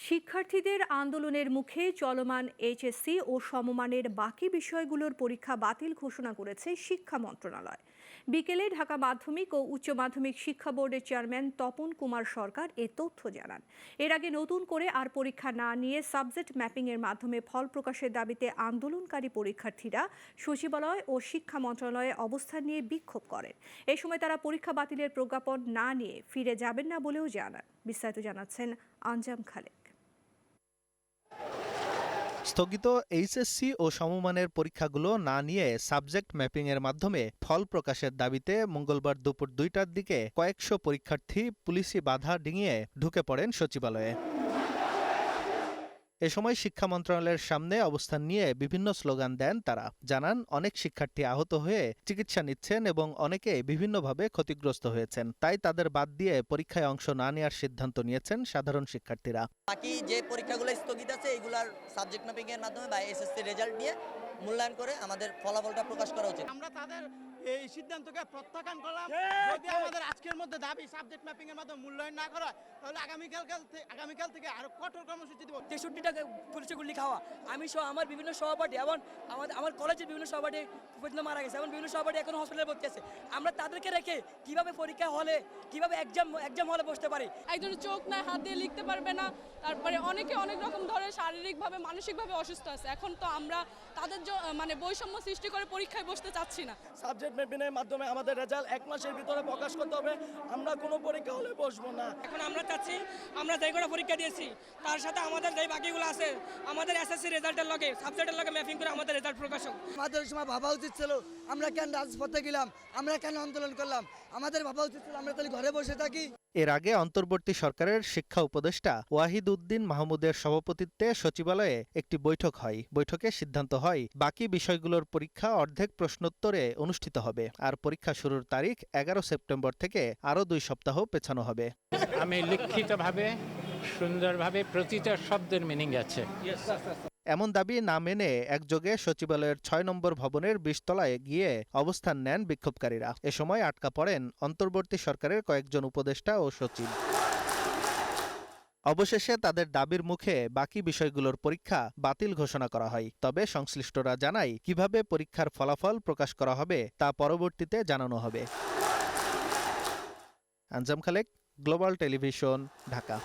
শিক্ষার্থীদের আন্দোলনের মুখে চলমান এইচএসসি ও সমমানের বাকি বিষয়গুলোর পরীক্ষা বাতিল ঘোষণা করেছে শিক্ষা মন্ত্রণালয়। বিকেলে ঢাকা মাধ্যমিক ও উচ্চ মাধ্যমিক শিক্ষা বোর্ডের চেয়ারম্যান তপন কুমার সরকার এ তথ্য জানান। এর আগে নতুন করে আর পরীক্ষা না নিয়ে সাবজেক্ট ম্যাপিংয়ের মাধ্যমে ফল প্রকাশের দাবিতে আন্দোলনকারী পরীক্ষার্থীরা সচিবালয় ও শিক্ষা মন্ত্রণালয়ে অবস্থান নিয়ে বিক্ষোভ করেন। এ সময় তারা পরীক্ষা বাতিলের প্রজ্ঞাপন না নিয়ে ফিরে যাবেন না বলেও জানান। বিস্তারিত জানাচ্ছেন আঞ্জাম খালেক। স্থগিত এইচএসসি ও সমমানের পরীক্ষাগুলো না নিয়ে সাবজেক্ট ম্যাপিংয়ের মাধ্যমে ফল প্রকাশের দাবিতে মঙ্গলবার দুপুর 2টার দিকে কয়েকশো পরীক্ষার্থী পুলিশি বাধা ডিঙিয়ে ঢুকে পড়েন সচিবালয়ে। এ সময় শিক্ষা মন্ত্রণালয়ের সামনে অবস্থান নিয়ে বিভিন্ন স্লোগান দেন তারা। জানান, অনেক শিক্ষার্থী আহত হয়ে চিকিৎসা নিচ্ছেন এবং অনেকে বিভিন্নভাবে ক্ষতিগ্রস্ত হয়েছেন। তাই তাদের বাদ দিয়ে পরীক্ষায় অংশ না নেওয়ার সিদ্ধান্ত নিয়েছেন সাধারণ শিক্ষার্থীরা। বাকি যে পরীক্ষাগুলো স্থগিত আছে এগুলার সাবজেক্ট ম্যাপিং এর মাধ্যমে বা এসএসসি রেজাল্ট নিয়ে মূল্যায়ন করে আমাদের ফলাফলটা প্রকাশ করা উচিত। আমরা তাদের এই সিদ্ধান্তকে প্রত্যাখ্যান করলাম। যদি আমাদের আজকের মধ্যে দাবি সাবজেক্ট ম্যাপিং এর মাধ্যমে মূল্যায়ন না করা, তাহলে আগামীকাল থেকে আরো কঠোর কর্মসূচি দেব। 63 টাকা পুলিশে গুলি খাওয়া, আমি সহ আমার বিভিন্ন সহপাঠী এবং আমার কলেজের বিভিন্ন সহপাঠী মারা গেছে এবং বিভিন্ন সহপাঠী এখন হসপিটালে ভর্তি আছে। আমরা তাদেরকে রেখে কিভাবে পরীক্ষা হলে কিভাবে এক্সাম হলে বসতে পারি? একজনের চোখ নাই, হাত দিয়ে লিখতে পারবে না, তারপরে অনেকে অনেক রকম ধরনের শারীরিকভাবে মানসিকভাবে অসুস্থ আছে। এখন তো আমরা তাদের মানে বৈষম্য সৃষ্টি করে পরীক্ষায় বসতে চাচ্ছি না। সাবজেক্ট ম্যাপিং এর মাধ্যমে আমাদের রেজাল্ট 1 মাসের ভিতরে প্রকাশ করতে হবে। আমরা কোনো পরীক্ষা হলে বসবো না। এখন আমরা চাচ্ছি আমরা যেই করে পরীক্ষা দিয়েছি তার সাথে আমাদের যেই বাকিগুলো আছে আমাদের এসএসসি রেজাল্টের লগে সাবজেক্টের লগে ম্যাপিং করে আমাদের রেজাল্ট প্রকাশ হোক। আমাদের সময় ভাবা উচিত ছিল আমরা কেন রাজপথে গেলাম, আমরা কেন আন্দোলন করলাম। আমাদের ভাবা উচিত ছিল আমরা তাহলে ঘরে বসে থাকি। এর আগে অন্তর্বর্তী সরকারের শিক্ষা উপদেষ্টা ওয়াহিদ উদ্দিন মাহমুদের সভাপতিত্বে সচিবালয়ে একটি বৈঠক হয়। বৈঠকে সিদ্ধান্ত হয় বাকি বিষয়গুলোর পরীক্ষা অর্ধেক প্রশ্নোত্তরে অনুষ্ঠিত হবে, আর পরীক্ষা শুরুর তারিখ 11 সেপ্টেম্বর থেকে আরও 2 সপ্তাহ পেছানো হবে। আমি লিখিতভাবে সুন্দরভাবে প্রতিটা শব্দের মিনিং আছে। এমন দাবি না মেনে একযোগে সচিবালয়ের 6 নম্বর ভবনের 20 তলায় গিয়ে অবস্থান নেন বিক্ষোভকারীরা। এ সময় আটকা পড়েন অন্তর্বর্তী সরকারের কয়েকজন উপদেষ্টা ও সচিব। অবশেষে তাদের দাবির মুখে বাকি বিষয়গুলোর পরীক্ষা বাতিল ঘোষণা করা হয়। তবে সংশ্লিষ্টরা জানায়, কিভাবে পরীক্ষার ফলাফল প্রকাশ করা হবে তা পরবর্তীতে জানানো হবে। আঞ্জাম খালেক, গ্লোবাল টেলিভিশন, ঢাকা।